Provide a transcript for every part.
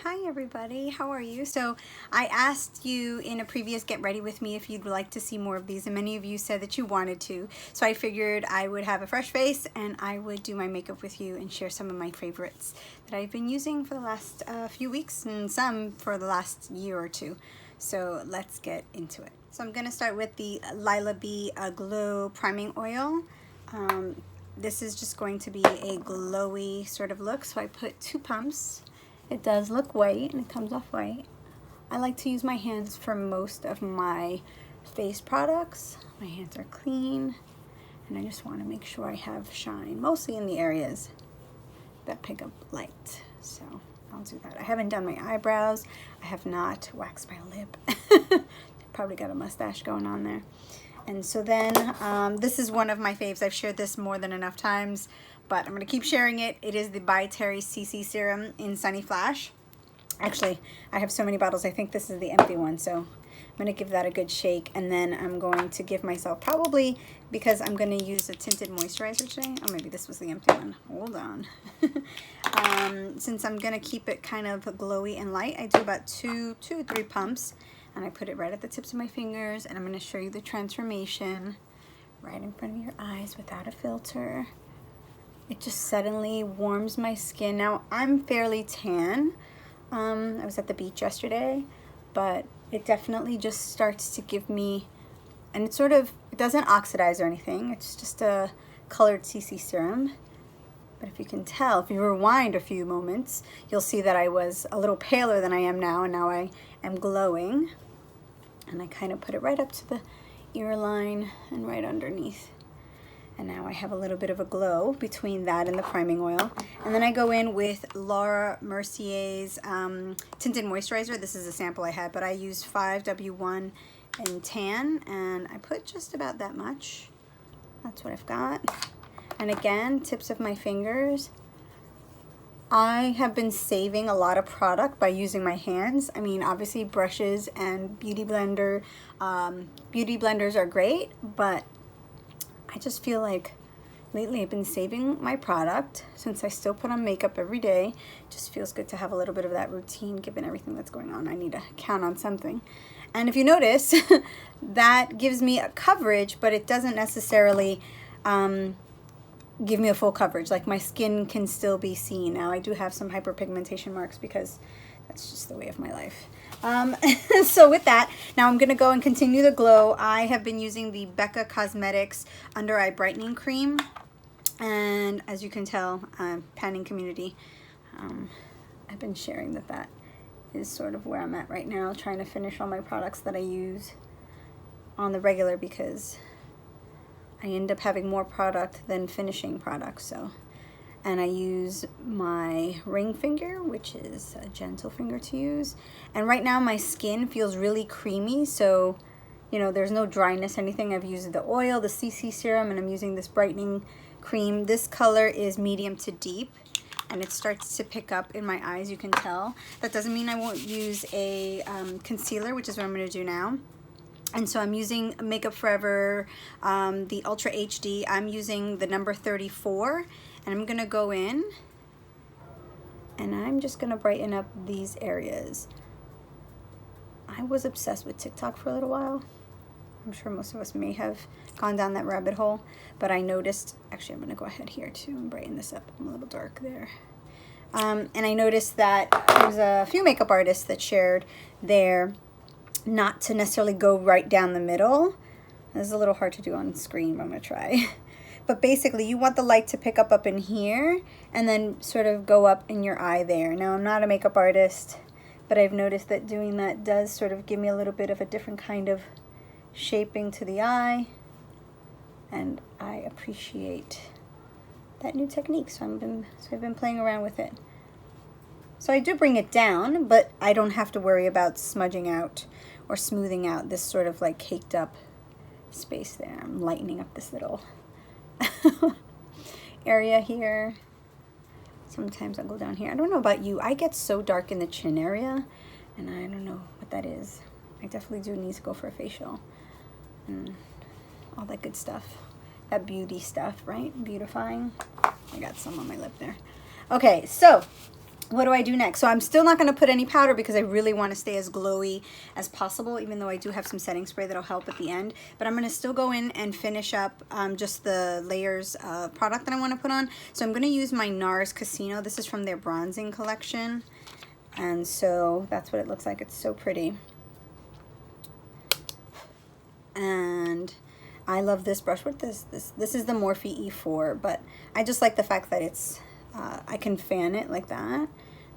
Hi everybody, how are you? So I asked you in a previous Get Ready With Me if you'd like to see more of these, and many of you said that you wanted to. So I figured I would have a fresh face and I would do my makeup with you and share some of my favorites that I've been using for the last few weeks and some for the last year or two. So let's get into it. So I'm gonna start with the Lila Bee Glow Priming Oil. This is just going to be a glowy sort of look, so I put 2 pumps. It does look white and it comes off white. I like to use my hands for most of my face products. My hands are clean and I just want to make sure I have shine, mostly in the areas that pick up light. So I'll do that. I haven't done my eyebrows. I have not waxed my lip. Probably got a mustache going on there. And so then this is one of my faves. I've shared this more than enough times, but I'm going to keep sharing it. It is the By Terry CC Serum in Sunny Flash. Actually, I have so many bottles. I think this is the empty one, so I'm going to give that a good shake. And then I'm going to give myself, probably because I'm going to use a tinted moisturizer today. Oh, maybe this was the empty one. Hold on. Since I'm going to keep it kind of glowy and light, I do about two or three pumps. And I put it right at the tips of my fingers, and I'm going to show you the transformation right in front of your eyes without a filter. It just suddenly warms my skin. Now, I'm fairly tan. I was at the beach yesterday, but it definitely just starts to give me, and it doesn't oxidize or anything. It's just a colored CC serum. But if you can tell, if you rewind a few moments, you'll see that I was a little paler than I am now, and now I am glowing. And I kind of put it right up to the ear line and right underneath. And now I have a little bit of a glow between that and the priming oil. And then I go in with Laura Mercier's Tinted Moisturizer. This is a sample I had, but I used 5W1 in Tan, and I put just about that much. That's what I've got. And again, tips of my fingers. I have been saving a lot of product by using my hands. I mean, obviously brushes and beauty blender. Beauty blenders are great, but I just feel like lately I've been saving my product since I still put on makeup every day. It just feels good to have a little bit of that routine given everything that's going on. I need to count on something. And if you notice, that gives me a coverage, but it doesn't necessarily give me a full coverage. Like my skin can still be seen. Now I do have some hyperpigmentation marks because that's just the way of my life. So with that, now I'm going to go and continue the glow. I have been using the Becca Cosmetics Under Eye Brightening Cream. And as you can tell, panning community, I've been sharing that is sort of where I'm at right now, trying to finish all my products that I use on the regular because I end up having more product than finishing product. So, and I use my ring finger, which is a gentle finger to use. And right now my skin feels really creamy, so you know, there's no dryness or anything. I've used the oil, the CC serum, and I'm using this brightening cream. This color is medium to deep, and it starts to pick up in my eyes, you can tell. That doesn't mean I won't use a concealer, which is what I'm going to do now. And so I'm using Makeup Forever, the Ultra HD. I'm using the number 34, and I'm going to go in, and I'm just going to brighten up these areas. I was obsessed with TikTok for a little while. I'm sure most of us may have gone down that rabbit hole, but I noticed, actually I'm going to go ahead here too and brighten this up. I'm a little dark there. And I noticed that there's a few makeup artists that shared their not to necessarily go right down the middle. This is a little hard to do on screen, but I'm gonna try. But basically you want the light to pick up in here and then sort of go up in your eye there. Now I'm not a makeup artist, but I've noticed that doing that does sort of give me a little bit of a different kind of shaping to the eye, and I appreciate that new technique. So I've been playing around with it. So I do bring it down, but I don't have to worry about smudging out or smoothing out this sort of like caked up space there. I'm lightening up this little area here. Sometimes I'll go down here. I don't know about you. I get so dark in the chin area, and I don't know what that is. I definitely do need to go for a facial and all that good stuff. That beauty stuff, right? Beautifying. I got some on my lip there. Okay, so what do I do next? So I'm still not going to put any powder because I really want to stay as glowy as possible, even though I do have some setting spray that'll help at the end. But I'm going to still go in and finish up just the layers of product that I want to put on. So I'm going to use my NARS Casino. This is from their bronzing collection. And so that's what it looks like. It's so pretty. And I love this brush. What this is the Morphe E4, but I just like the fact that it's I can fan it like that,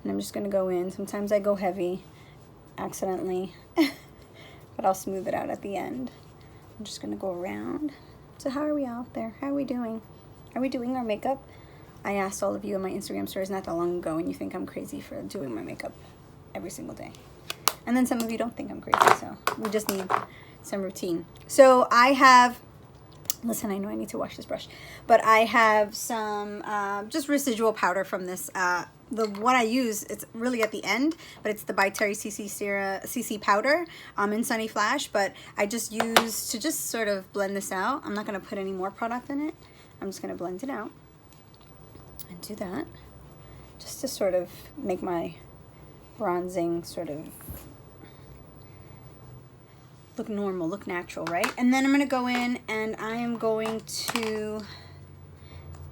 and I'm just gonna go in. Sometimes I go heavy accidentally, but I'll smooth it out at the end. I'm just gonna go around. So how are we out there? How are we doing? Are we doing our makeup? I asked all of you in my Instagram stories not that long ago, and you think I'm crazy for doing my makeup every single day. And then some of you don't think I'm crazy, so we just need some routine. So I have, listen, I know I need to wash this brush, but I have some just residual powder from this. The one I use, it's really at the end, but it's the By Terry CC powder in Sunny Flash, but I just use to just sort of blend this out. I'm not going to put any more product in it. I'm just going to blend it out and do that just to sort of make my bronzing sort of look normal, look natural, right? And then I'm going to go in and I am going to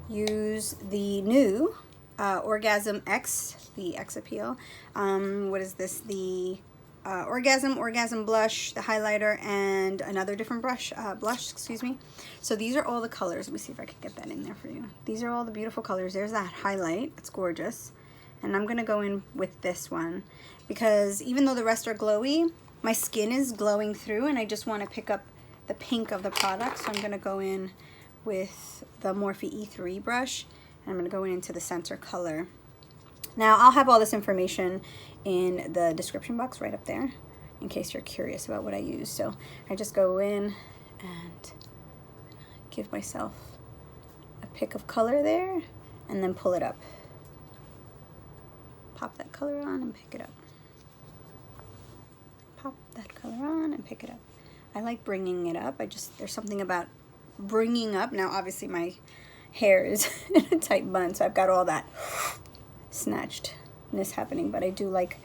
use the new Orgasm X, the X Appeal. What is this? The Orgasm Blush, the highlighter, and another different blush, excuse me. So these are all the colors. Let me see if I can get that in there for you. These are all the beautiful colors. There's that highlight. It's gorgeous. And I'm going to go in with this one because even though the rest are glowy, my skin is glowing through and I just want to pick up the pink of the product. So I'm going to go in with the Morphe E3 brush and I'm going to go into the center color. Now I'll have all this information in the description box right up there in case you're curious about what I use. So I just go in and give myself a pick of color there and then pull it up. Pop that color on and pick it up. Pop that color on and pick it up. I like bringing it up. There's something about bringing up. Now obviously my hair is in a tight bun, so I've got all that snatchedness happening, but I do like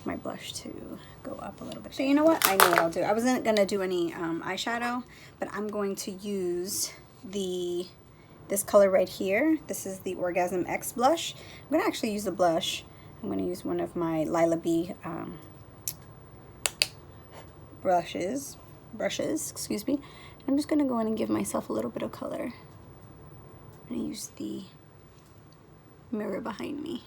my blush to go up a little bit. So you know what? I know what I'll do. I wasn't gonna do any eyeshadow, but I'm going to use this color right here. This is the Orgasm X blush. I'm gonna actually use the blush. I'm gonna use one of my Lila B brushes, excuse me. I'm just gonna go in and give myself a little bit of color. I'm gonna use the mirror behind me.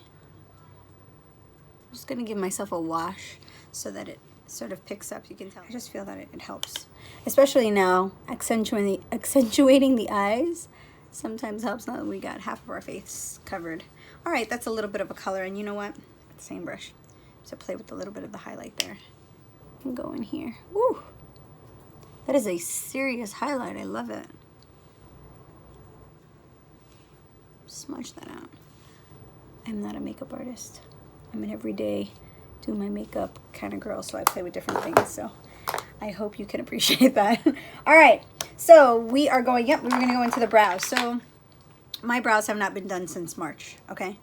I'm just gonna give myself a wash so that it sort of picks up. You can tell. I just feel that it helps, especially now accentuating the eyes. Sometimes helps now that we got half of our face covered. All right, that's a little bit of a color, and you know what? Same brush. So play with a little bit of the highlight there. And go in here. Woo! That is a serious highlight. I love it. Smudge that out. I'm not a makeup artist. I'm an everyday do my makeup kind of girl, so I play with different things. So I hope you can appreciate that. All right, so we are going, we're gonna go into the brows. So my brows have not been done since March, okay?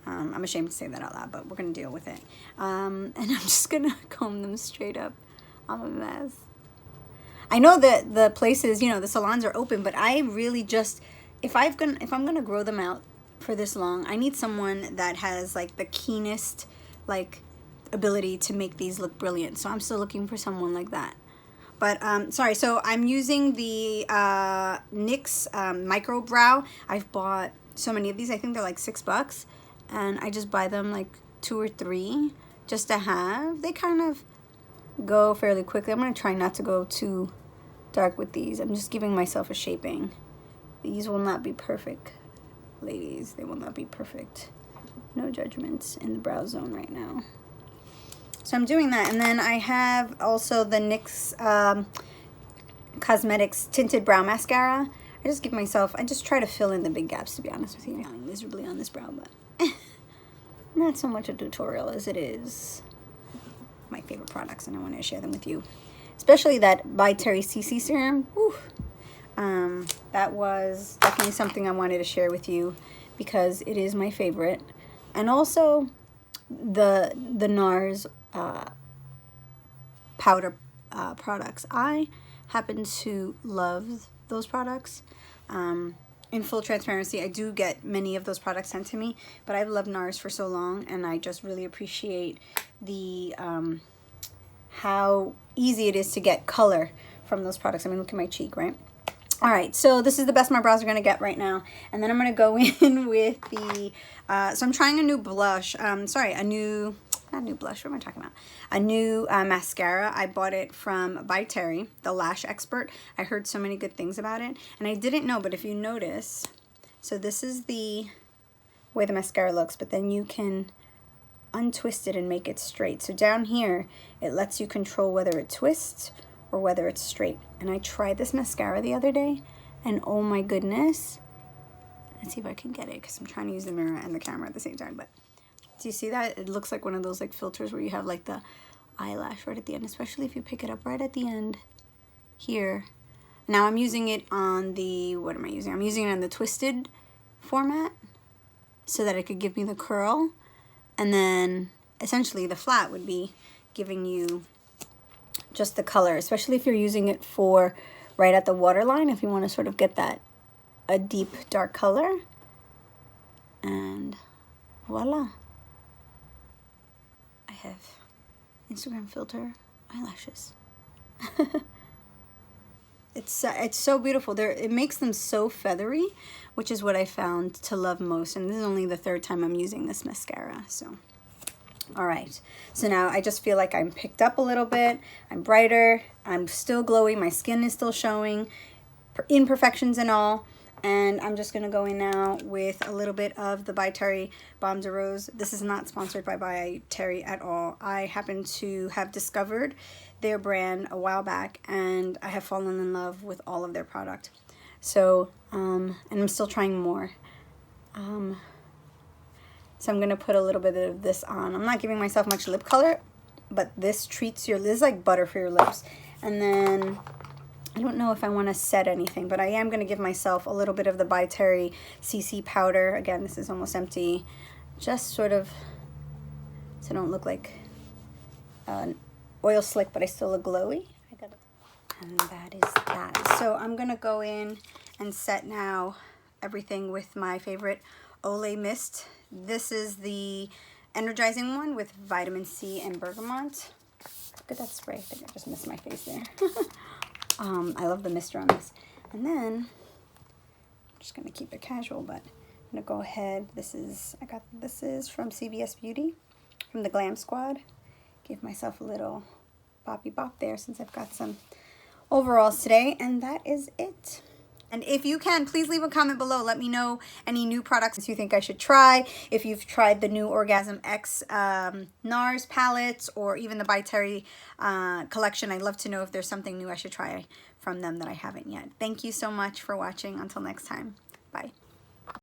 I'm ashamed to say that out loud, but we're gonna deal with it. And I'm just gonna comb them straight up. I'm a mess. I know that the places, you know, the salons are open, but I really just, if I'm gonna grow them out for this long, I need someone that has like the keenest like ability to make these look brilliant. So I'm still looking for someone like that. But sorry, so I'm using the NYX Micro Brow. I've bought so many of these. I think they're like $6, and I just buy them like 2 or 3 just to have. They kind of go fairly quickly. I'm gonna try not to go too dark with these. I'm just giving myself a shaping. These will not be perfect, ladies. They will not be perfect. No judgments in the brow zone right now. So I'm doing that, and then I have also the NYX Cosmetics Tinted Brow Mascara. I just give myself, I just try to fill in the big gaps, to be honest with you. I'm failing miserably on this brow, but not so much a tutorial as it is my favorite products, and I want to share them with you. Especially that By Terry CC serum. Whew. That was definitely something I wanted to share with you because it is my favorite. And also the NARS powder products. I happen to love those products. In full transparency, I do get many of those products sent to me, but I've loved NARS for so long, and I just really appreciate the how easy it is to get color from those products. I mean, look at my cheek, right? All right, so this is the best my brows are gonna get right now. And then I'm gonna go in with the, so I'm trying a new blush, sorry, a new, not new blush, what am I talking about? A new mascara. I bought it from By Terry, the Lash Expert. I heard so many good things about it, and I didn't know, but if you notice, so this is the way the mascara looks, but then you can untwist it and make it straight. So down here, it lets you control whether it twists or whether it's straight. And I tried this mascara the other day, and oh my goodness. Let's see if I can get it, because I'm trying to use the mirror and the camera at the same time. But do you see that? It looks like one of those like filters where you have like the eyelash right at the end, especially if you pick it up right at the end here. Now I'm using it on the, what am I using? I'm using it on the twisted format so that it could give me the curl. And then essentially the flat would be giving you just the color, especially if you're using it for right at the waterline, if you want to sort of get that a deep dark color. And voila, I have Instagram filter eyelashes. It's so beautiful. It makes them so feathery, which is what I found to love most. And this is only the third time I'm using this mascara, so. All right, so now I just feel like I'm picked up a little bit. I'm brighter. I'm still glowy. My skin is still showing imperfections and all. And I'm just going to go in now with a little bit of the By Terry Baume de Rose. This is not sponsored by Terry at all. I happen to have discovered their brand a while back, and I have fallen in love with all of their product. So, and I'm still trying more. So I'm going to put a little bit of this on. I'm not giving myself much lip color, but this treats your, this is like butter for your lips. And then, I don't know if I want to set anything, but I am going to give myself a little bit of the By Terry CC powder. Again, this is almost empty. Just sort of, so I don't look like an oil slick, but I still look glowy. And that is that. So I'm going to go in and set now everything with my favorite Olay Mist. This is the energizing one with vitamin C and bergamot. Look at that spray. I think I just missed my face there. I love the mister on this. And then, I'm just going to keep it casual, but I'm going to go ahead. This is from CVS Beauty, from the Glam Squad. Give myself a little boppy bop there since I've got some overalls today. And that is it. And if you can, please leave a comment below. Let me know any new products you think I should try. If you've tried the new Orgasm X NARS palettes, or even the By Terry collection. I'd love to know if there's something new I should try from them that I haven't yet. Thank you so much for watching. Until next time. Bye.